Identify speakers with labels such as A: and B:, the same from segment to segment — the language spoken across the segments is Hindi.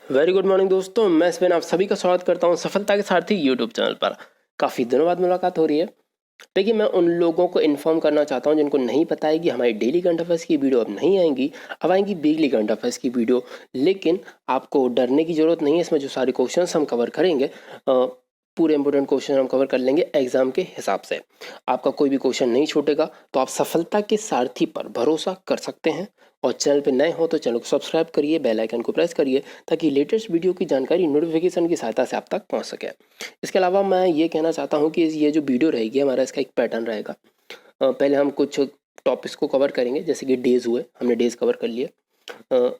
A: वेरी गुड मॉर्निंग दोस्तों, मैं स्पेन आप सभी का स्वागत करता हूं सफलता के सारथी यूट्यूब चैनल पर। काफ़ी दिनों बाद मुलाकात हो रही है। देखिए, मैं उन लोगों को इन्फॉर्म करना चाहता हूं जिनको नहीं पता है कि हमारी डेली करंट अफेयर्स की वीडियो अब नहीं आएंगी, अब आएंगी वीकली करंट अफेयर्स की वीडियो। लेकिन आपको डरने की ज़रूरत नहीं है। इसमें जो सारे क्वेश्चन हम कवर करेंगे, पूरे इंपॉर्टेंट क्वेश्चन हम कवर कर लेंगे एग्जाम के हिसाब से। आपका कोई भी क्वेश्चन नहीं छूटेगा, तो आप सफलता के सारथी पर भरोसा कर सकते हैं। और चैनल पे नए हो तो चैनल को सब्सक्राइब करिए, बेल आइकन को प्रेस करिए, ताकि लेटेस्ट वीडियो की जानकारी नोटिफिकेशन की सहायता से आप तक पहुंच सके। इसके अलावा मैं ये कहना चाहता हूं कि ये जो वीडियो रहेगी हमारा, इसका एक पैटर्न रहेगा। पहले हम कुछ टॉपिक्स को कवर करेंगे, जैसे कि डेज हुए, हमने डेज कवर कर लिए।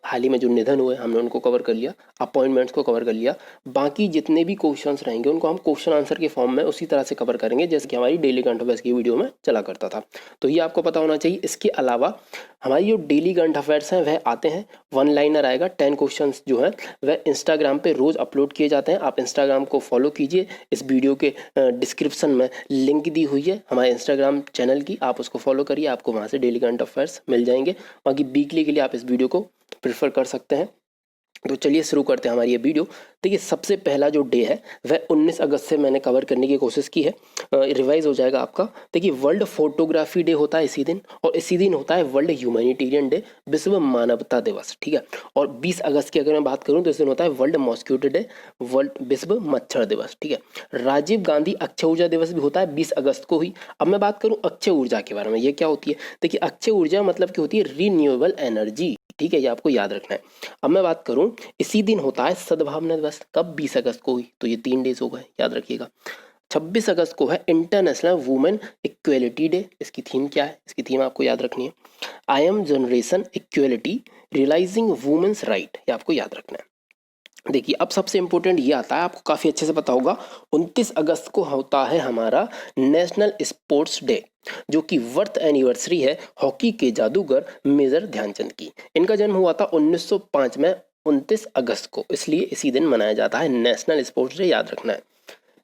A: हाल ही में जो निधन हुए हमने उनको कवर कर लिया, अपॉइंटमेंट्स को कवर कर लिया। बाकी जितने भी क्वेश्चंस रहेंगे उनको हम क्वेश्चन आंसर के फॉर्म में उसी तरह से कवर करेंगे जैसे कि हमारी डेली करंट अफेयर्स की वीडियो में चला करता था। तो ये आपको पता होना चाहिए। इसके अलावा हमारी जो डेली करंट अफेयर्स हैं वह आते हैं, वन लाइनर आएगा। 10 क्वेश्चंस जो हैं वह इंस्टाग्राम पे रोज़ अपलोड किए जाते हैं। आप इंस्टाग्राम को फॉलो कीजिए। इस वीडियो के डिस्क्रिप्शन में लिंक दी हुई है हमारे इंस्टाग्राम चैनल की, आप उसको फॉलो करिए, आपको वहाँ से डेली करंट अफेयर्स मिल जाएंगे। बाकी वीकली के लिए आप इस वीडियो को प्रेफर कर सकते हैं। तो चलिए शुरू करते हैं हमारी ये वीडियो। देखिए, सबसे पहला जो डे है वह 19 अगस्त से मैंने कवर करने की कोशिश की है। रिवाइज हो जाएगा आपका। देखिए, वर्ल्ड फोटोग्राफी डे होता है इसी दिन, और इसी दिन होता है वर्ल्ड ह्यूमैनिटेरियन डे, विश्व मानवता दिवस। ठीक है। और 20 अगस्त की अगर मैं बात करूं तो इस दिन होता है वर्ल्ड मॉस्क्यूटो डे, वर्ल्ड विश्व मच्छर दिवस। ठीक है। राजीव गांधी अक्षय ऊर्जा दिवस भी होता है 20 अगस्त को ही। अब मैं बात करूं अक्षय ऊर्जा के बारे में, ये क्या होती है। देखिए, अक्षय ऊर्जा मतलब की होती है रीन्यूएबल एनर्जी। ठीक है, ये आपको याद रखना है। अब मैं बात करूं, इसी दिन होता है सद्भावना दिवस। कब? 20 अगस्त को ही। तो ये 3 डेज हो गए, याद रखिएगा। 26 अगस्त को है इंटरनेशनल वुमेन इक्वेलिटी डे। इसकी थीम क्या है? इसकी थीम आपको याद रखनी है, I am generation equality realising women's right. ये आपको याद रखना है। देखिए, अब सबसे इंपॉर्टेंट ये आता है, आपको काफ़ी अच्छे से पता होगा। 29 अगस्त को होता है हमारा नेशनल स्पोर्ट्स डे, जो कि वर्थ एनिवर्सरी है हॉकी के जादूगर मेजर ध्यानचंद की। इनका जन्म हुआ था 1905 में 29 अगस्त को, इसलिए इसी दिन मनाया जाता है नेशनल स्पोर्ट्स डे, याद रखना है।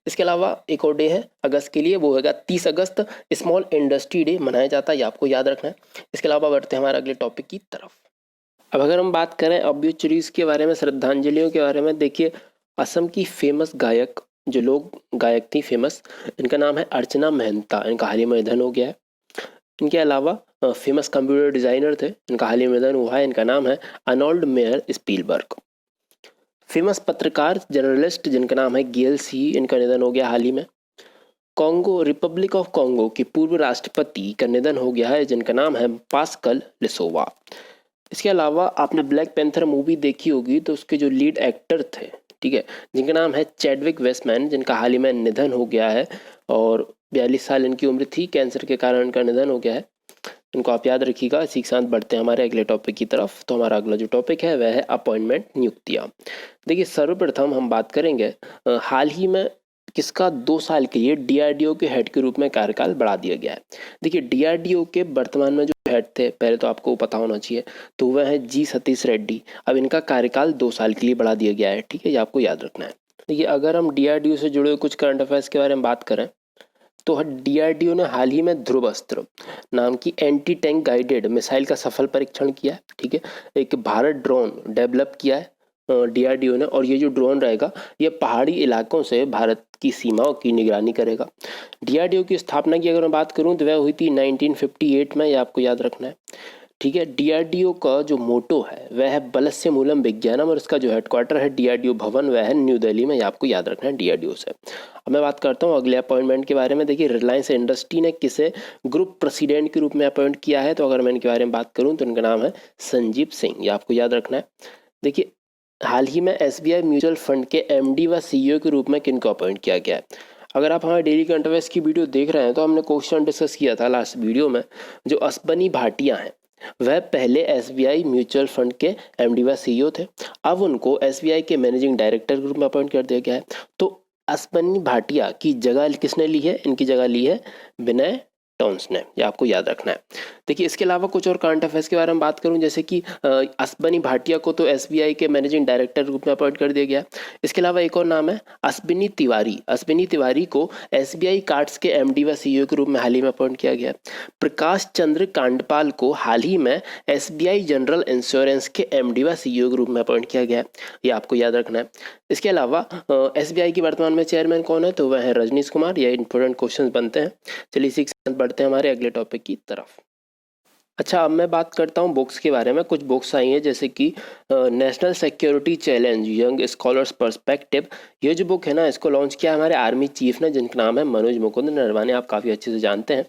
A: इसके अलावा एक और डे है अगस्त के लिए, वो होगा 30 अगस्त, स्मॉल इंडस्ट्री डे मनाया जाता है, ये आपको याद रखना है। इसके अलावा बढ़ते हैं हमारे अगले टॉपिक की तरफ। अब अगर हम बात करें ऑब्ituaries के बारे में, श्रद्धांजलियों के बारे में, देखिए, असम की फेमस गायक, जो लोग गायक थी फेमस, इनका नाम है अर्चना मेहता। इनका हाल ही में निधन हो गया है। इनके अलावा फेमस कंप्यूटर डिजाइनर थे, इनका हाल ही में निधन हुआ है। इनका नाम है अर्नोल्ड मेयर स्पीलबर्ग। फेमस पत्रकार जर्नलिस्ट जिनका नाम है गेल सी, इनका निधन हो गया हाल ही में। कॉन्गो, रिपब्लिक ऑफ कॉन्गो की पूर्व राष्ट्रपति का निधन हो गया है, जिनका नाम है पास्कल लिसोवा। इसके अलावा आपने ब्लैक पैंथर मूवी देखी होगी, तो उसके जो लीड एक्टर थे, ठीक है, जिनका नाम है चैडविक वेस्टमैन, जिनका हाल ही में निधन हो गया है, और 42 साल इनकी उम्र थी। कैंसर के कारण इनका निधन हो गया है। इनको आप याद रखिएगा। इसी के साथ बढ़ते हैं हमारे अगले टॉपिक की तरफ। तो हमारा अगला जो टॉपिक है वह है अपॉइंटमेंट, नियुक्तियाँ। देखिए, सर्वप्रथम हम बात करेंगे हाल ही में किसका 2 साल के लिए डीआरडीओ के हेड के रूप में कार्यकाल बढ़ा दिया गया है। देखिए, डीआरडीओ के वर्तमान में जो हेड थे, पहले तो आपको पता होना चाहिए, तो वह है जी सतीश रेड्डी। अब इनका कार्यकाल 2 साल के लिए बढ़ा दिया गया है। ठीक है, ये आपको याद रखना है। देखिए, अगर हम डीआरडीओ से जुड़े हुए कुछ करंट अफेयर्स के बारे में बात करें, तो डीआरडीओ ने हाल ही में ध्रुवस्त्र नाम की एंटी टैंक गाइडेड मिसाइल का सफल परीक्षण किया है। ठीक है, एक भारत ड्रोन डेवलप किया है डीआरडीओ ने, और ये जो ड्रोन रहेगा ये पहाड़ी इलाकों से भारत की सीमाओं की निगरानी करेगा। डीआरडीओ की स्थापना की अगर मैं बात करूं तो वह हुई थी 1958 में, ये आपको याद रखना है। ठीक है, डीआरडीओ का जो मोटो है वह है बलस्य मूलम विज्ञानम, और इसका जो हेडक्वार्टर है डीआरडीओ भवन वह है न्यू दिल्ली में, ये आपको याद रखना है डीआरडीओ से। अब मैं बात करता हूँ अगले अपॉइंटमेंट के बारे में। देखिए, रिलायंस इंडस्ट्री ने किसे ग्रुप प्रेसिडेंट के रूप में अपॉइंट किया है, तो अगर मैं इनके बारे में बात करूँ तो इनका नाम है संजीव सिंह, ये आपको याद रखना है। देखिए, हाल ही में एसबीआई म्यूचुअल फंड के एमडी व सीईओ के रूप में किनको अपॉइंट किया गया है। अगर आप हमारे डेली करंट अफेयर्स की वीडियो देख रहे हैं तो हमने क्वेश्चन डिस्कस किया था लास्ट वीडियो में। जो असबनी भाटिया हैं वह पहले एसबीआई म्यूचुअल फंड के एमडी व सीईओ थे, अब उनको एसबीआई के मैनेजिंग डायरेक्टर के रूप में अपॉइंट कर दिया गया है। तो असबनी भाटिया की जगह किसने ली है? इनकी जगह ली है विनय टर्म्स ने, ये आपको याद रखना है। देखिए इसके अलावा कुछ और करंट अफेयर्स के बारे में बात करूं, जैसे कि असबनी भाटिया को तो एसबीआई के मैनेजिंग डायरेक्टर के रूप में अपॉइंट कर दिया गया। इसके अलावा एक और नाम है अश्विनी तिवारी। अश्विनी तिवारी को एसबीआई कार्ड्स के एमडी व सीईओ के रूप में हाल ही में अपॉइंट किया गया। प्रकाश चंद्र कांडपाल को हाल ही में एसबीआई जनरल इंश्योरेंस के एमडी व सीईओ के रूप में अपॉइंट किया गया, ये आपको याद रखना है। इसके अलावा एसबीआई की वर्तमान में चेयरमैन कौन है, तो वह है रजनीश कुमार। ये इंपॉर्टेंट क्वेश्चन बनते हैं। चलिए इसी के साथ बढ़ते हैं हमारे अगले टॉपिक की तरफ। अच्छा, अब मैं बात करता हूँ बुक्स के बारे में। कुछ बुक्स आई हैं जैसे कि national security challenge young scholars perspective. ये जो बुक है ना, इसको लॉन्च किया हमारे आर्मी चीफ ने, जिनका नाम है मनोज मुकुंद नरवाने, आप काफ़ी अच्छे से जानते हैं।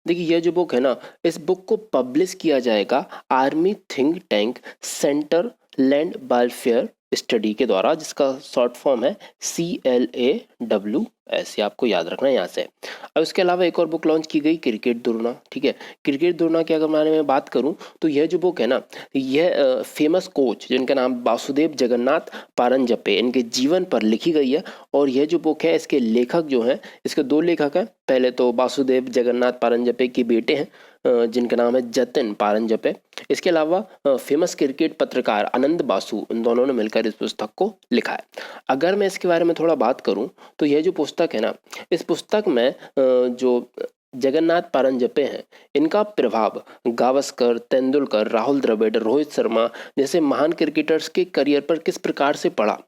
A: देखिए ये जो बुक है ना, इस बुक को पब्लिश किया जाएगा army think tank centre land welfare study के द्वारा, जिसका शॉर्ट फॉर्म है CLAWS, ये आपको याद रखना है यहाँ से। अब इसके अलावा एक और बुक लॉन्च की गई, क्रिकेट दुर्ना। ठीक है, क्रिकेट दुर्ना के अगर बारे में बात करूँ तो यह जो बुक है ना, यह फेमस कोच जिनका नाम वासुदेव जगन्नाथ पारंजपे, इनके जीवन पर लिखी गई है। और यह जो बुक है, इसके लेखक जो हैं, इसके दो लेखक हैं। पहले तो वासुदेव जगन्नाथ पारंजपे के बेटे हैं जिनका नाम है जतिन पारंजपे। इसके अलावा फेमस क्रिकेट पत्रकार आनंद बासु, इन दोनों ने मिलकर इस पुस्तक को लिखा है। अगर मैं इसके बारे में थोड़ा बात करूं तो यह जो पुस्तक है ना, इस पुस्तक में जो जगन्नाथ पारंजपे हैं, इनका प्रभाव गावस्कर, तेंदुलकर, राहुल द्रविड़, रोहित शर्मा जैसे महान क्रिकेटर्स के करियर पर किस प्रकार से पड़ा,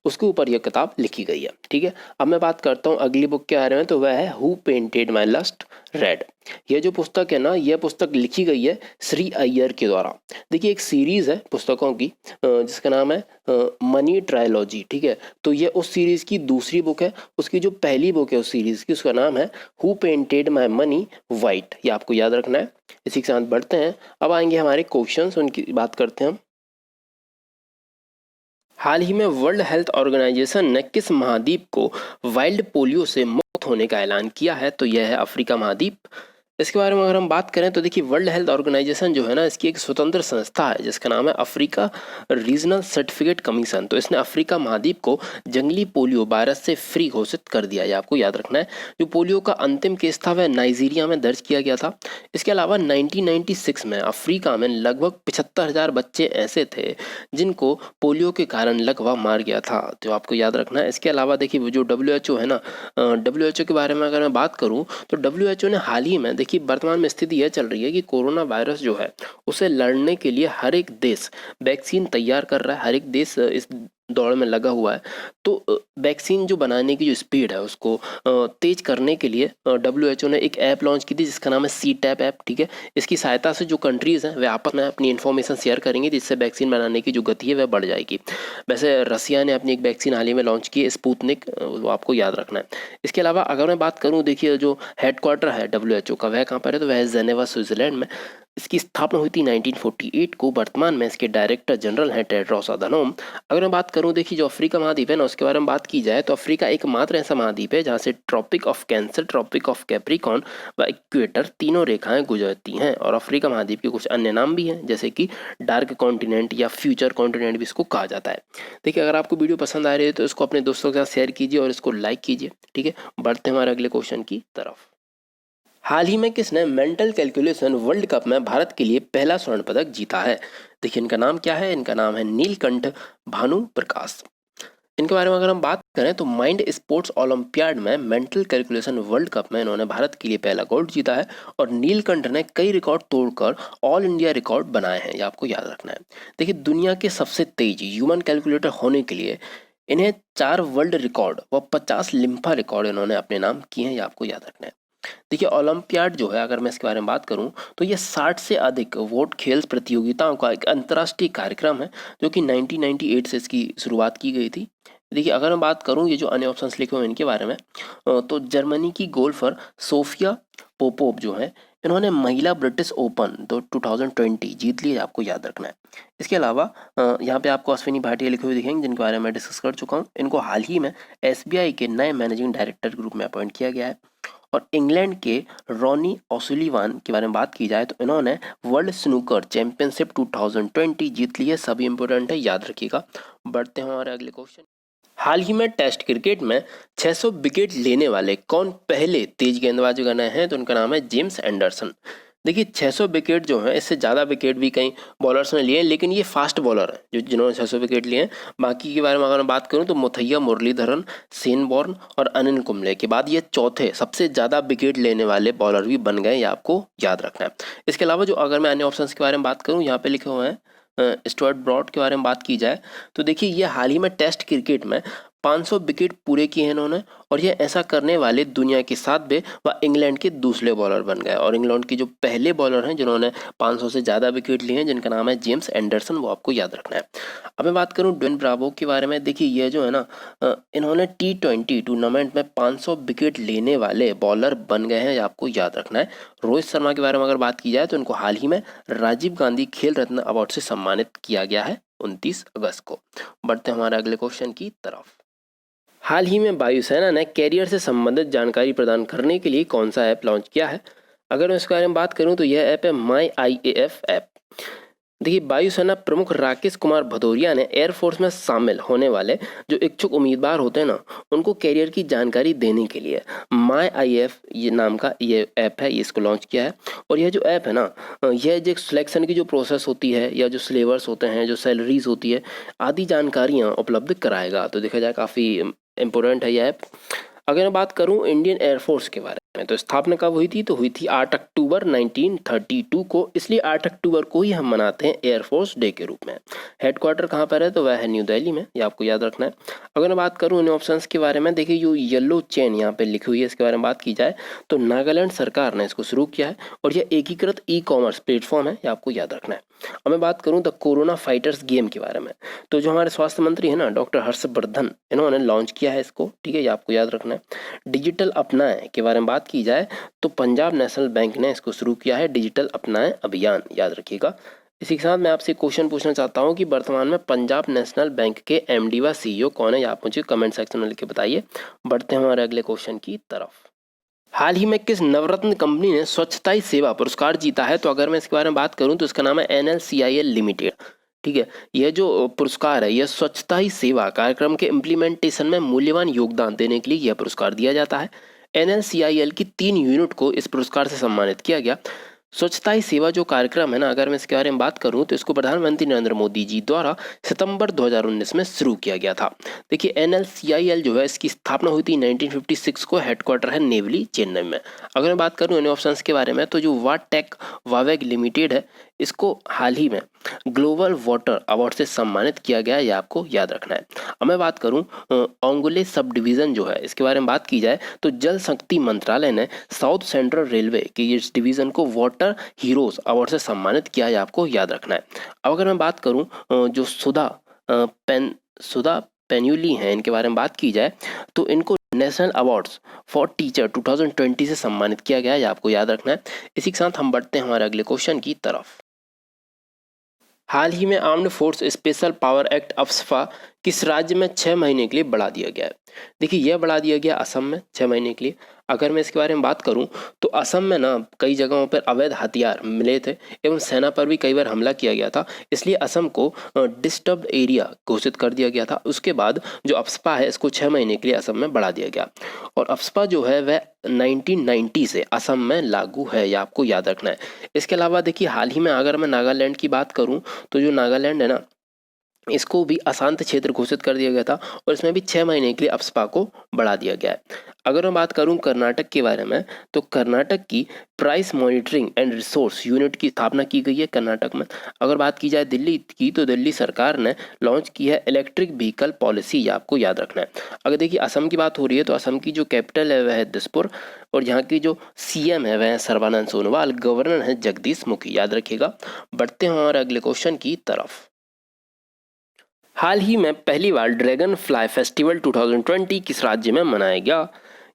A: उसके ऊपर यह किताब लिखी गई है। ठीक है, अब मैं बात करता हूँ अगली बुक के बारे में, तो वह है who painted my lust red. यह जो पुस्तक है ना, यह पुस्तक लिखी गई है श्री अय्यर के द्वारा। देखिए एक सीरीज है पुस्तकों की जिसका नाम है मनी ट्रायोलॉजी। ठीक है, तो यह उस सीरीज की दूसरी बुक है। उसकी जो पहली बुक है उस सीरीज की, उसका नाम है who painted my money white, ये आपको याद रखना है। इसी के साथ बढ़ते हैं, अब आएंगे हमारे क्वेश्चंस, उनकी बात करते हैं हम। हाल ही में वर्ल्ड हेल्थ ऑर्गेनाइजेशन ने किस महाद्वीप को वाइल्ड पोलियो से मुक्त होने का ऐलान किया है, तो यह है अफ्रीका महाद्वीप। इसके बारे में अगर हम बात करें तो देखिए वर्ल्ड हेल्थ ऑर्गेनाइजेशन जो है ना, इसकी एक स्वतंत्र संस्था है जिसका नाम है अफ्रीका रीजनल सर्टिफिकेट कमीशन। तो इसने अफ्रीका महाद्वीप को जंगली पोलियो वायरस से फ्री घोषित कर दिया है, आपको याद रखना है। जो पोलियो का अंतिम केस था वह नाइजीरिया में दर्ज किया गया था। इसके अलावा 1996 में अफ्रीका में लगभग 75,000 बच्चे ऐसे थे जिनको पोलियो के कारण लगवा मार गया था, तो आपको याद रखना है। इसके अलावा देखिए जो WHO है ना, WHO के बारे में अगर मैं बात करूं तो WHO ने हाल ही में, देखिए वर्तमान में स्थिति यह चल रही है कि कोरोना वायरस जो है उसे लड़ने के लिए हर एक देश वैक्सीन तैयार कर रहा है, हर एक देश इस दौड़ में लगा हुआ है। तो वैक्सीन जो बनाने की जो स्पीड है उसको तेज करने के लिए WHO ने एक ऐप लॉन्च की थी जिसका नाम है CTAP ऐप। ठीक है, इसकी सहायता से जो कंट्रीज़ हैं वे आपस में अपनी इन्फॉर्मेशन शेयर करेंगे, जिससे वैक्सीन बनाने की जो गति है वह बढ़ जाएगी। वैसे रसिया ने अपनी एक वैक्सीन हाल ही में लॉन्च की है, स्पुतनिक, वो आपको याद रखना है। इसके अलावा अगर मैं बात करूँ, देखिए जो हेडक्वार्टर है WHO का वह कहाँ पर है, तो वह है जेनेवा स्विट्जरलैंड में। इसकी स्थापना हुई थी 1948 को। वर्तमान में इसके डायरेक्टर जनरल हैं टेड्रोस अधानोम। अगर मैं बात करूं, देखिए जो अफ्रीका महाद्वीप है ना, उसके बारे में बात की जाए तो अफ्रीका एकमात्र ऐसा महाद्वीप है जहां से Tropic of Cancer, Tropic of Capricorn व इक्वेटर तीनों रेखाएं गुजरती हैं। और अफ्रीका महाद्वीप के कुछ अन्य नाम भी हैं, जैसे कि डार्क कॉन्टिनेंट या फ्यूचर कॉन्टिनेंट भी इसको कहा जाता है। देखिए अगर आपको वीडियो पसंद आ रही है तो इसको अपने दोस्तों के साथ शेयर कीजिए और इसको लाइक कीजिए। ठीक है, बढ़ते हैं हमारे अगले क्वेश्चन की तरफ। हाल ही में किसने मेंटल कैलकुलेशन वर्ल्ड कप में भारत के लिए पहला स्वर्ण पदक जीता है? देखिए इनका नाम क्या है, इनका नाम है नीलकंठ भानु प्रकाश। इनके बारे में अगर हम बात करें तो माइंड स्पोर्ट्स ओलंपियाड में मेंटल कैलकुलेशन वर्ल्ड कप में इन्होंने भारत के लिए पहला गोल्ड जीता है। और नीलकंठ ने कई रिकॉर्ड तोड़कर ऑल इंडिया रिकॉर्ड बनाए हैं, ये आपको याद रखना है। देखिए दुनिया के सबसे तेज ह्यूमन कैलकुलेटर होने के लिए इन्हें 4 वर्ल्ड रिकॉर्ड व 50 लिम्फा रिकॉर्ड इन्होंने अपने नाम किए हैं, ये आपको याद रखना है। देखिए ओलंपियाड जो है, अगर मैं इसके बारे में बात करूं तो ये 60 से अधिक वोट खेल प्रतियोगिताओं का एक अंतर्राष्ट्रीय कार्यक्रम है जो कि 1998 से इसकी शुरुआत की गई थी। देखिए अगर मैं बात करूं ये जो अन्य ऑप्शंस लिखे हुए हैं इनके बारे में, तो जर्मनी की गोल्फर सोफिया पोपोव जो है, इन्होंने महिला ब्रिटिश ओपन 2020 जीत ली, आपको याद रखना है। इसके अलावा यहाँ पे आपको अश्विनी भाटिया लिखे हुए दिखेंगे जिनके बारे में मैं डिस्कस कर चुका हूँ। इनको हाल ही में SBI के नए मैनेजिंग डायरेक्टर के रूप में अपॉइंट किया गया है। और इंग्लैंड के रॉनी ओसुलिवान के बारे में बात की जाए तो इन्होंने वर्ल्ड स्नूकर चैंपियनशिप 2020 जीत ली है। सभी इंपॉर्टेंट है, याद रखिएगा। बढ़ते हैं हमारे अगले क्वेश्चन। हाल ही में टेस्ट क्रिकेट में 600 विकेट लेने वाले कौन पहले तेज गेंदबाज बने हैं? तो उनका नाम है जेम्स एंडरसन। देखिए 600 विकेट जो है, इससे ज़्यादा विकेट भी कई बॉलर्स ने लिए हैं, लेकिन ये फास्ट बॉलर है जिन्होंने 600 विकेट लिए हैं। बाकी के बारे में अगर मैं बात करूं तो मुथैया मुरलीधरन, शेन वॉर्न और अनिल कुंबले के बाद ये चौथे सबसे ज़्यादा विकेट लेने वाले बॉलर भी बन गए, ये आपको याद रखना है। इसके अलावा जो अगर मैं अन्य ऑप्शंस के बारे में बात करूँ, यहाँ पे लिखे हुए हैं स्टुअर्ट ब्रॉड के बारे में बात की जाए तो देखिए ये हाल ही में टेस्ट क्रिकेट में 500 विकेट पूरे किए हैं इन्होंने, और ये ऐसा करने वाले दुनिया के 7वें व इंग्लैंड के दूसरे बॉलर बन गए। और इंग्लैंड के जो पहले बॉलर हैं जिन्होंने 500 से ज़्यादा विकेट लिए हैं, जिनका नाम है जेम्स एंडरसन, वो आपको याद रखना है। अब मैं बात करूं ड्वेन ब्रावो के बारे में। देखिए ये जो है ना, इन्होंने T20 टूर्नामेंट में 500 विकेट लेने वाले बॉलर बन गए हैं, ये आपको याद रखना है। रोहित शर्मा के बारे में अगर बात की जाए तो इनको हाल ही में राजीव गांधी खेल रत्न अवार्ड से सम्मानित किया गया है 29 अगस्त को। बढ़ते हैं हमारे अगले क्वेश्चन की तरफ। हाल ही में वायुसेना ने कैरियर से संबंधित जानकारी प्रदान करने के लिए कौन सा ऐप लॉन्च किया है? अगर मैं इसके बारे में बात करूं तो यह ऐप है माई IAF ऐप। देखिए वायुसेना प्रमुख राकेश कुमार भदौरिया ने एयरफोर्स में शामिल होने वाले जो इच्छुक उम्मीदवार होते हैं ना, उनको कैरियर की जानकारी देने के लिए माई IAF ये नाम का ये ऐप है, ये इसको लॉन्च किया है। और यह जो ऐप है ना, यह जो सिलेक्शन की जो प्रोसेस होती है या जो सिलेबस होते हैं, जो सैलरीज होती है आदि जानकारियाँ उपलब्ध कराएगा। तो देखा जाए काफ़ी इम्पोर्टेंट है यह ऐप। अगर मैं बात करूं इंडियन एयरफोर्स के बारे में, तो स्थापना कब हुई थी? तो हुई थी 8 अक्टूबर 1932 को, इसलिए 8 अक्टूबर को ही हम मनाते हैं एयरफोर्स डे के रूप में। हेडक्वार्टर कहाँ पर है? तो वह है न्यू दिल्ली में, ये आपको याद रखना है। अगर मैं बात करूँ इन ऑप्शंस के बारे में, देखिए जो येलो चेन यहाँ पे लिखी हुई है, इसके बारे में बात की जाए तो नागालैंड सरकार ने इसको शुरू किया है और यह एकीकृत E-कॉमर्स प्लेटफॉर्म है, ये आपको याद रखना है। अब मैं बात करूं द कोरोना फाइटर्स गेम के बारे में, तो जो हमारे स्वास्थ्य मंत्री है ना डॉक्टर हर्षवर्धन, इन्होंने लॉन्च किया है इसको, ठीक है, ये आपको याद रखना है। डिजिटल अपनाएं के बारे में बात की जाए तो पंजाब नेशनल बैंक ने इसको शुरू किया है, डिजिटल अपनाएं अभियान, याद रखिएगा। इसी के साथ मैं आपसे क्वेश्चन पूछना चाहता हूं कि वर्तमान में पंजाब नेशनल बैंक के MD व CEO कौन है? आप मुझे कमेंट सेक्शन में लिख के बताइए। बढ़ते हैं हमारे अगले क्वेश्चन की तरफ। हाल ही में किस नवरत्न कंपनी ने स्वच्छता ही सेवा पुरस्कार जीता है? तो अगर मैं इसके बारे में बात करूं तो इसका नाम है NLCIL लिमिटेड, ठीक है। यह जो पुरस्कार है, यह स्वच्छता ही सेवा कार्यक्रम के इम्प्लीमेंटेशन में मूल्यवान योगदान देने के लिए यह पुरस्कार दिया जाता है। NLCIL की 3 यूनिट को इस पुरस्कार से सम्मानित किया गया। स्वच्छता ही सेवा जो कार्यक्रम है ना, अगर मैं इसके बारे में बात करूं तो इसको प्रधानमंत्री नरेंद्र मोदी जी द्वारा सितंबर 2019 में शुरू किया गया था। देखिए NLCIL जो है, इसकी स्थापना हुई थी 1956 को, हेडक्वार्टर है नेवली चेन्नई में। अगर मैं बात करूं इन ऑप्शंस के बारे में, तो जो वाटेक वावेग लिमिटेड है, इसको हाल ही में ग्लोबल वाटर अवार्ड से सम्मानित किया गया, ये आपको याद रखना है। अब मैं बात करूं ओंगोले सब डिवीज़न जो है, इसके बारे में बात की जाए तो जल शक्ति मंत्रालय ने साउथ सेंट्रल रेलवे के इस डिवीज़न को वाटर हीरोज अवार्ड से सम्मानित किया, ये आपको याद रखना है। अब अगर मैं बात करूं जो सुधा पेन्यूली हैं, इनके बारे में बात की जाए तो इनको नेशनल अवार्ड्स फॉर टीचर 2020 से सम्मानित किया गया है, ये आपको याद रखना है। इसी के साथ हम बढ़ते हैं हमारे अगले क्वेश्चन की तरफ। हाल ही में armed force special power act AFSPA किस राज्य में 6 महीने के लिए बढ़ा दिया गया है? देखिए यह बढ़ा दिया गया असम में 6 महीने के लिए। अगर मैं इसके बारे में बात करूं तो असम में ना कई जगहों पर अवैध हथियार मिले थे एवं सेना पर भी कई बार हमला किया गया था, इसलिए असम को डिस्टर्ब्ड एरिया घोषित कर दिया गया था। उसके बाद जो अफ्स्पा है, इसको 6 महीने के लिए असम में बढ़ा दिया गया। और अफ्स्पा जो है वह 1990 से असम में लागू है, यह आपको याद रखना है। इसके अलावा देखिए हाल ही में अगर मैं नागालैंड की बात करूं तो जो नागालैंड है ना, इसको भी अशांत क्षेत्र घोषित कर दिया गया था और इसमें भी 6 महीने के लिए अफ्स्पा को बढ़ा दिया गया है। अगर मैं बात करूं कर्नाटक के बारे में, तो कर्नाटक की price monitoring and resource unit की स्थापना की गई है कर्नाटक में। अगर बात की जाए दिल्ली की, तो दिल्ली सरकार ने लॉन्च की है इलेक्ट्रिक व्हीकल पॉलिसी, ये आपको याद रखना है। अगर देखिए असम की बात हो रही है तो असम की जो कैपिटल है वह है दिसपुर और यहाँ की जो CM है वह है सर्बानंद सोनोवाल, गवर्नर है जगदीश मुखी, याद रखिएगा। बढ़ते हैं हमारे अगले क्वेश्चन की तरफ। हाल ही में पहली बार ड्रैगन फ्लाई फेस्टिवल 2020 किस राज्य में मनाया गया?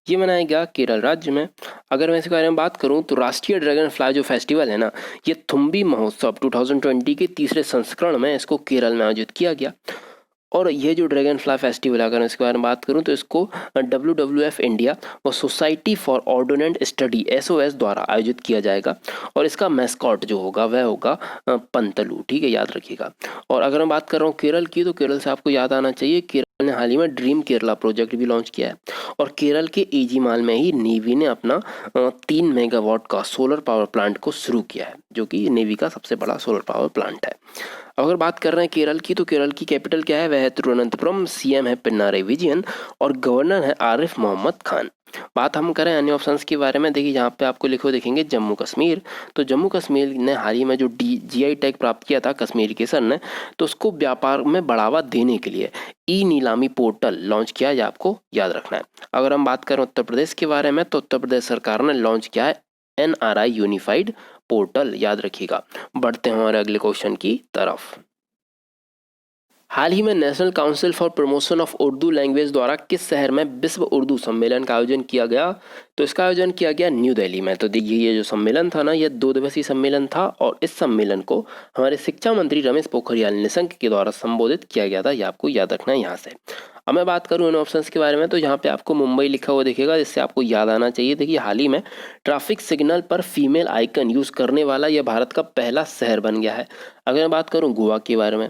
A: ये मनाया गया केरल राज्य में। अगर मैं इसके बारे में बात करूं तो राष्ट्रीय ड्रैगन फ्लाई जो फेस्टिवल है ना, ये थुम्बी महोत्सव 2020 के तीसरे संस्करण में इसको केरल में आयोजित किया गया। और ये जो ड्रैगन फ्लाई फेस्टिवल है, अगर मैं इसके बारे में बात करूं तो इसको WWF इंडिया और सोसाइटी फॉर ऑर्डिनेंट स्टडी SOS द्वारा आयोजित किया जाएगा और इसका मैस्कॉट जो होगा वह होगा पंतलू, ठीक है, याद रखिएगा। और अगर मैं बात कर रहा हूँ केरल की, तो केरल से आपको याद आना चाहिए केरल ने हाल ही में ड्रीम केरला प्रोजेक्ट भी लॉन्च किया है और केरल के एजीमाल में ही नेवी ने अपना 3 मेगावाट का सोलर पावर प्लांट को शुरू किया है, जो कि नेवी का सबसे बड़ा सोलर पावर प्लांट है। अगर बात कर रहे हैं केरल की, तो केरल की कैपिटल क्या है, वह है तिरुवनंतपुरम। सीएम है पिनाराई विजयन और गवर्नर है आरिफ मोहम्मद खान। बात हम करें अन्य ऑप्शंस के बारे में, देखिए यहाँ पे आपको लिखो देखेंगे जम्मू कश्मीर। तो जम्मू कश्मीर ने हाल ही में जो जीआई टैग प्राप्त किया था कश्मीरी केसर ने, तो उसको व्यापार में बढ़ावा देने के लिए ई नीलामी पोर्टल लॉन्च किया, ये आपको याद रखना है। अगर हम बात करें उत्तर प्रदेश के बारे में, तो उत्तर प्रदेश सरकार ने लॉन्च किया है एनआरआई यूनिफाइड पोर्टल, याद रखिएगा। बढ़ते हैं हमारे अगले क्वेश्चन की तरफ। हाल ही में national council for promotion of Urdu language द्वारा किस शहर में विश्व उर्दू सम्मेलन का आयोजन किया गया, तो इसका आयोजन किया गया न्यू दिल्ली में। तो देखिए ये जो सम्मेलन था ना, ये 2 दिवसीय सम्मेलन था और इस सम्मेलन को हमारे शिक्षा मंत्री रमेश पोखरियाल निशंक के द्वारा संबोधित किया गया था, ये आपको याद रखना है यहाँ से। अब मैं बात करूँ इन ऑप्शंस के बारे में, तो यहाँ पे आपको मुंबई लिखा हुआ दिखेगा, जिससे आपको याद आना चाहिए। देखिए हाल ही में ट्रैफिक सिग्नल पर फीमेल आइकन यूज करने वाला यह भारत का पहला शहर बन गया है। अगर मैं बात करूं गोवा के बारे में,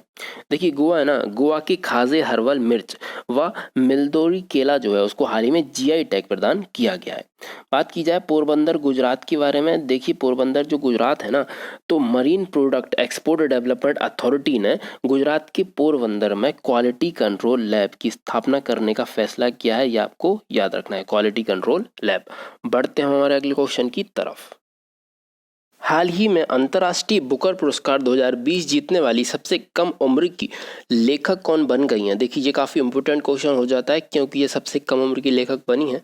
A: देखिए गोवा है ना, गोवा की खाजे हर्बल मिर्च व मिल्दोरी केला जो है उसको हाल ही में जीआई टैग प्रदान किया गया है। बात की जाए पोरबंदर गुजरात के बारे में, देखिए पोरबंदर जो गुजरात है ना, तो marine product export development authority ने गुजरात के पोरबंदर में क्वालिटी कंट्रोल लैब की स्थापना करने का फैसला किया है, ये आपको याद रखना है, क्वालिटी कंट्रोल लैब। बढ़ते हैं हमारे अगले क्वेश्चन की तरफ। हाल ही में अंतर्राष्ट्रीय बुकर पुरस्कार 2020 जीतने वाली सबसे कम उम्र की लेखक कौन बन गई हैं? देखिए ये काफ़ी इंपॉर्टेंट क्वेश्चन हो जाता है, क्योंकि ये सबसे कम उम्र की लेखक बनी है।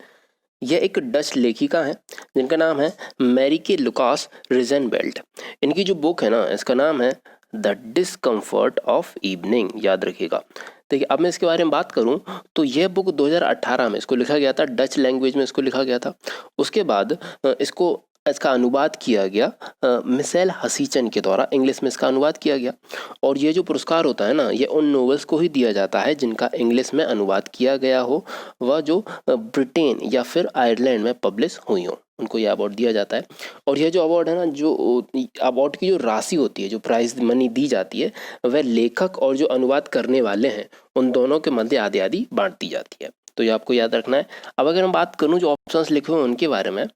A: यह एक डच लेखिका है जिनका नाम है मैरिके लुकास रिजेनबेल्ट। इनकी जो बुक है ना, इसका नाम है द डिस्कम्फर्ट ऑफ इवनिंग, याद रखिएगा। देखिए अब मैं इसके बारे में बात करूं, तो यह बुक 2018 में इसको लिखा गया था, डच लैंग्वेज में इसको लिखा गया था। उसके बाद इसका अनुवाद किया गया मिशेल हसीचन के द्वारा, इंग्लिश में इसका अनुवाद किया गया। और ये जो पुरस्कार होता है ना, ये उन नॉवेल्स को ही दिया जाता है जिनका इंग्लिश में अनुवाद किया गया हो, वह जो ब्रिटेन या फिर आयरलैंड में पब्लिश हुई हो, उनको यह अवार्ड दिया जाता है। और यह जो अवार्ड है ना, जो अवार्ड की जो राशि होती है, जो प्राइज मनी दी जाती है, वह लेखक और जो अनुवाद करने वाले हैं उन दोनों के मध्य आधी आधी बांट दी जाती है, तो ये आपको याद रखना है। अब अगर मैं बात करूं जो ऑप्शंस लिखे हुए उनके बारे में,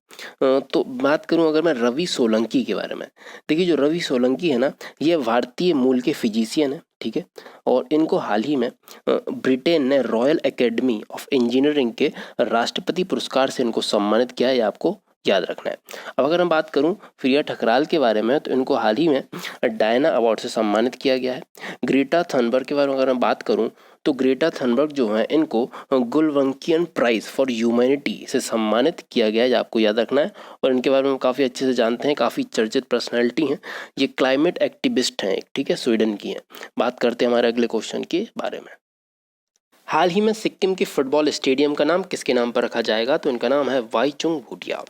A: तो बात करूं अगर मैं रवि सोलंकी के बारे में, देखिए जो रवि सोलंकी है ना, ये भारतीय मूल के फिजिशियन है, ठीक है। और इनको हाल ही में ब्रिटेन ने रॉयल एकेडमी ऑफ इंजीनियरिंग के राष्ट्रपति पुरस्कार से इनको सम्मानित किया है, ये आपको याद रखना है। अब अगर मैं बात करूं प्रिया ठकराल के बारे में, तो इनको हाल ही में डायना अवार्ड से सम्मानित किया गया है। ग्रेटा थनबर्ग के बारे में अगर मैं बात करूं, तो ग्रेटा थनबर्ग जो है इनको गुलवंकियन प्राइज फॉर ह्यूमैनिटी से सम्मानित किया गया है, आपको याद रखना है। और इनके बारे में काफ़ी अच्छे से जानते हैं, काफ़ी चर्चित पर्सनैलिटी हैं, ये क्लाइमेट एक्टिविस्ट हैं, ठीक है, स्वीडन की हैं। बात करते हैं हमारे अगले क्वेश्चन के बारे में। हाल ही में सिक्किम के फुटबॉल स्टेडियम का नाम किसके नाम पर रखा जाएगा, तो इनका नाम है वाईचुंग भूटिया।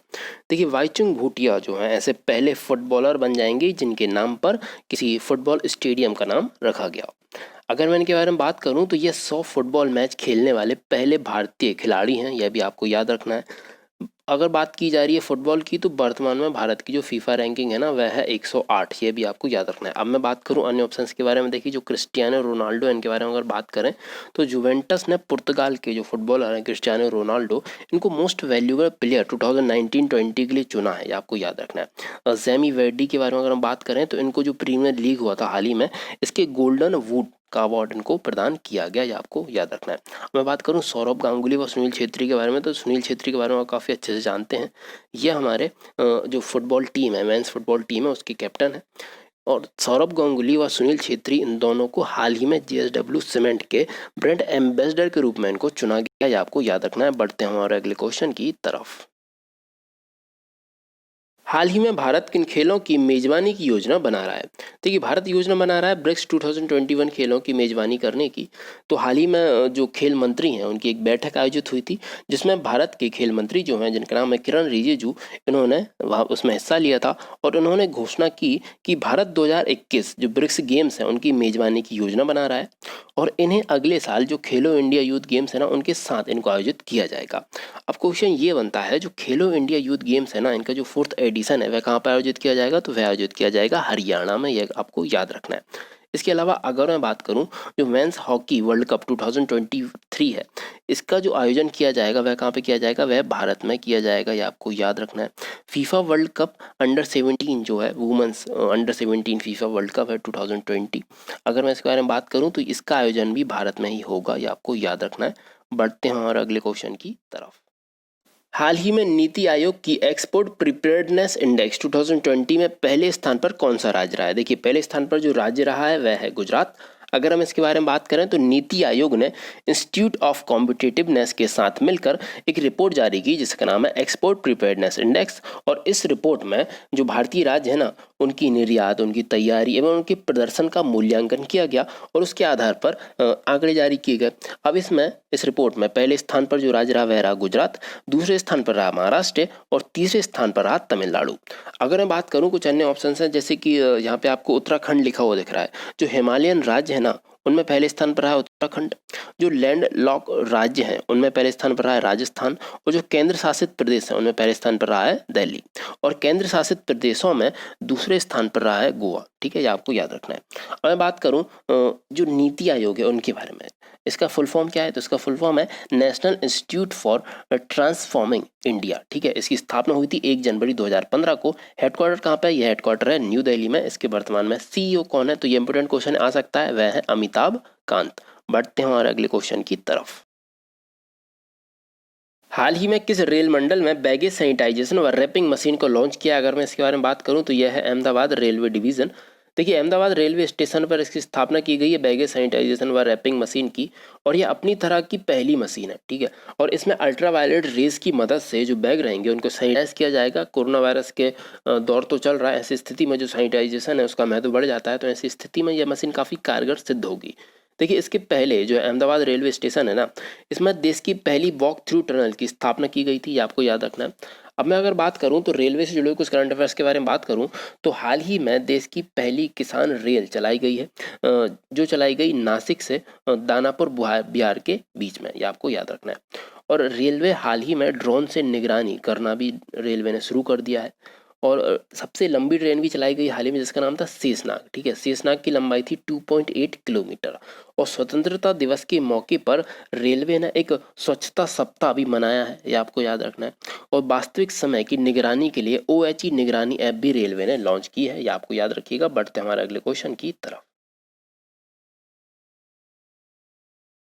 A: देखिए वाईचुंग भूटिया जो है ऐसे पहले फुटबॉलर बन जाएंगे जिनके नाम पर किसी फुटबॉल स्टेडियम का नाम रखा गया। अगर मैं इनके बारे में बात करूं, तो ये 100 फुटबॉल मैच खेलने वाले पहले भारतीय खिलाड़ी हैं, यह भी आपको याद रखना है। अगर बात की जा रही है फुटबॉल की, तो वर्तमान में भारत की जो फीफा रैंकिंग है ना, वह है 108, ये भी आपको याद रखना है। अब मैं बात करूं अन्य ऑप्शंस के बारे में, देखिए जो क्रिस्टियानो रोनाल्डो, इनके बारे में अगर बात करें, तो जुवेंटस ने पुर्तगाल के जो फुटबॉलर हैं क्रिस्टियानो रोनाल्डो, इनको मोस्ट वैल्यूएबल प्लेयर 2019-20 के लिए चुना है, ये आपको याद रखना है। जेमी वर्डी के बारे में अगर हम बात करें, तो इनको जो प्रीमियर लीग हुआ था हाल ही में, इसके गोल्डन वुड का अवार्ड इनको प्रदान किया गया, ये आपको याद रखना है। मैं बात करूं सौरभ गांगुली व सुनील छेत्री के बारे में, तो सुनील छेत्री के बारे में आप काफ़ी अच्छे से जानते हैं। ये हमारे जो फुटबॉल टीम है, मेंस फुटबॉल टीम है, उसके कैप्टन है। और सौरभ गांगुली व सुनील छेत्री, इन दोनों को हाल ही में JSW सीमेंट के ब्रांड एम्बेसडर के रूप में इनको चुना गया, ये आपको याद रखना है। बढ़ते हैं हमारे अगले क्वेश्चन की तरफ। हाल ही में भारत किन खेलों की मेजबानी की योजना बना रहा है? देखिए भारत योजना बना रहा है ब्रिक्स 2021 खेलों की मेजबानी करने की। तो हाल ही में जो खेल मंत्री हैं उनकी एक बैठक आयोजित हुई थी, जिसमें भारत के खेल मंत्री जो हैं, जिनका नाम है किरण रिजिजू, इन्होंने वहाँ उसमें हिस्सा लिया था। और उन्होंने घोषणा की कि भारत 2021 जो ब्रिक्स गेम्स हैं उनकी मेजबानी की योजना बना रहा है, और इन्हें अगले साल जो खेलो इंडिया यूथ गेम्स है ना, उनके साथ इनको आयोजित किया जाएगा। अब क्वेश्चन ये बनता है, जो खेलो इंडिया यूथ गेम्स है ना, इनका जो 4th एडिशन है वह कहाँ पर आयोजित किया जाएगा, तो वह आयोजित किया जाएगा हरियाणा में, यह आपको याद रखना है। इसके अलावा अगर मैं बात करूं जो मेंस हॉकी वर्ल्ड कप 2023 है, इसका जो आयोजन किया जाएगा वह कहाँ पे किया जाएगा, वह भारत में किया जाएगा, ये आपको याद रखना है। फीफा वर्ल्ड कप अंडर 17 जो है women's under 17 FIFA world cup है 2020, अगर मैं इसके बारे में बात करूं तो इसका आयोजन भी भारत में ही होगा, ये आपको याद रखना है। बढ़ते हैं हमारे अगले क्वेश्चन की तरफ। हाल ही में नीति आयोग की एक्सपोर्ट प्रिपेयर्डनेस इंडेक्स 2020 में पहले स्थान पर कौन सा राज्य रहा है। देखिए पहले स्थान पर जो राज्य रहा है वह है गुजरात। अगर हम इसके बारे में बात करें तो नीति आयोग ने इंस्टीट्यूट ऑफ कॉम्पिटिटिवनेस के साथ मिलकर एक रिपोर्ट जारी की जिसका नाम है एक्सपोर्ट प्रिपेयर्डनेस इंडेक्स, और इस रिपोर्ट में जो भारतीय राज्य है ना उनकी निर्यात, उनकी तैयारी एवं उनके प्रदर्शन का मूल्यांकन किया गया और उसके आधार पर आंकड़े जारी किए गए। अब इस रिपोर्ट में पहले स्थान पर जो राज्य रहा वह रहा गुजरात, दूसरे स्थान पर रहा महाराष्ट्र और तीसरे स्थान पर रहा तमिलनाडु। अगर मैं बात करूं कुछ अन्य ऑप्शन हैं जैसे कि यहाँ पे आपको उत्तराखंड लिखा हुआ दिख रहा है। जो हिमालयन राज्य है ना उनमें पहले स्थान पर रहा है उत्तराखंड। जो लैंड लॉक राज्य हैं उनमें पहले स्थान पर रहा है राजस्थान, और जो केंद्र शासित प्रदेश हैं उनमें पहले स्थान पर रहा है दिल्ली, और केंद्र शासित प्रदेशों में दूसरे स्थान पर रहा है गोवा। ठीक है, ये आपको याद रखना है। और मैं बात करूं जो नीति आयोग है उनके बारे में, इसका फुल फॉर्म क्या है, तो इसका फुल फॉर्म है national institute for transforming India. ठीक है, इसकी स्थापना हुई थी 1 जनवरी 2015 को। हेडक्वार्टर कहाँ पे है, यह हेडक्वार्टर है न्यू दिल्ली में। इसके वर्तमान में सीईओ कौन है, तो ये इंपोर्टेंट क्वेश्चन आ सकता है, वह है अमिताभ कांत। बढ़ते हैं हमारे अगले क्वेश्चन की तरफ। हाल ही में किस रेल मंडल में बैगेज सैनिटाइजेशन व रैपिंग मशीन को लॉन्च किया। अगर मैं इसके बारे में बात करूं तो यह है अहमदाबाद रेलवे डिवीजन। देखिए अहमदाबाद रेलवे स्टेशन पर इसकी स्थापना की गई है बैगेज सैनिटाइजेशन व रैपिंग मशीन की, और यह अपनी तरह की पहली मशीन है। ठीक है, और इसमें अल्ट्रावायलेट रेज की मदद से जो बैग रहेंगे उनको सैनिटाइज किया जाएगा। कोरोना वायरस के दौर तो चल रहा है, ऐसी स्थिति में जो सैनिटाइजेशन है उसका महत्व बढ़ जाता है, तो ऐसी स्थिति में यह मशीन काफ़ी कारगर सिद्ध होगी। देखिए इसके पहले जो अहमदाबाद रेलवे स्टेशन है ना, इसमें देश की पहली वॉक थ्रू टनल की स्थापना की गई थी, ये आपको याद रखना है। अब मैं अगर बात करूं तो रेलवे से जुड़े कुछ करंट अफेयर्स के बारे में बात करूं तो हाल ही में देश की पहली किसान रेल चलाई गई है, जो चलाई गई नासिक से दानापुर बिहार के बीच में, ये आपको याद रखना है। और रेलवे हाल ही में ड्रोन से निगरानी करना भी रेलवे ने शुरू कर दिया है। और सबसे लंबी ट्रेन भी चलाई गई हाल ही में जिसका नाम था शेषनाग। ठीक है, शेषनाग की लंबाई थी 2.8 किलोमीटर। और स्वतंत्रता दिवस के मौके पर रेलवे ने एक स्वच्छता सप्ताह भी मनाया है, ये आपको याद रखना है। और वास्तविक समय की निगरानी के लिए OHE निगरानी ऐप भी रेलवे ने लॉन्च की है, ये आपको याद रखिएगा। बढ़ते हमारे अगले क्वेश्चन की तरफ।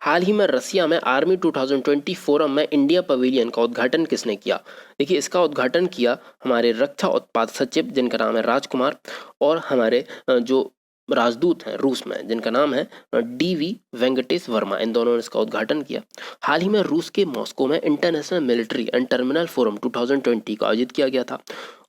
A: हाल ही में रसिया में आर्मी 2020 फोरम में इंडिया पवेलियन का उद्घाटन किसने किया। देखिए इसका उद्घाटन किया हमारे रक्षा उत्पाद सचिव जिनका नाम है राजकुमार, और हमारे जो राजदूत हैं रूस में जिनका नाम है DV वेंकटेश वर्मा, इन दोनों ने इसका उद्घाटन किया। हाल ही में रूस के मॉस्को में international military and terminal forum 2020 का आयोजित किया गया था,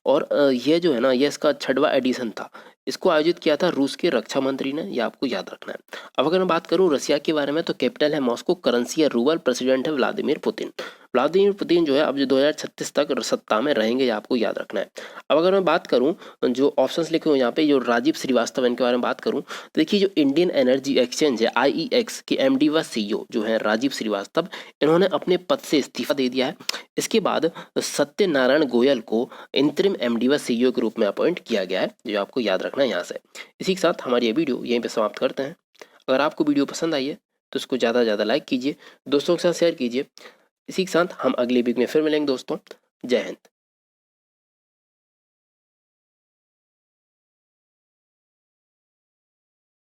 A: और ये जो है ना ये इसका 6वां एडिशन था। इसको आयोजित किया था रूस के रक्षा मंत्री ने, ये आपको याद रखना है। अब अगर मैं बात करूं रसिया के बारे में तो कैपिटल है मॉस्को, करेंसी है रूबल, प्रेसिडेंट है व्लादिमीर पुतिन। व्लादिमीर पुतिन जो है अब जो 2036 तक सत्ता में रहेंगे, ये आपको याद रखना है। अब अगर मैं बात करूं जो ऑप्शंस लिखे हुए यहाँ पे, जो राजीव श्रीवास्तव इनके बारे में बात करूं तो देखिए जो इंडियन एनर्जी एक्सचेंज है IEX के MD व CEO जो है राजीव श्रीवास्तव, इन्होंने अपने पद से इस्तीफा दे दिया है। इसके बाद सत्यनारायण गोयल को इंतरिम MD व CEO के रूप में अपॉइंट किया गया है, जो आपको याद रखना है यहाँ से। इसी के साथ हमारी ये वीडियो यहीं पे समाप्त करते हैं। अगर आपको वीडियो पसंद आई है तो इसको ज़्यादा से ज़्यादा लाइक कीजिए, दोस्तों के साथ शेयर कीजिए। इसी के साथ हम अगली वीक में फिर मिलेंगे दोस्तों। जय हिंद।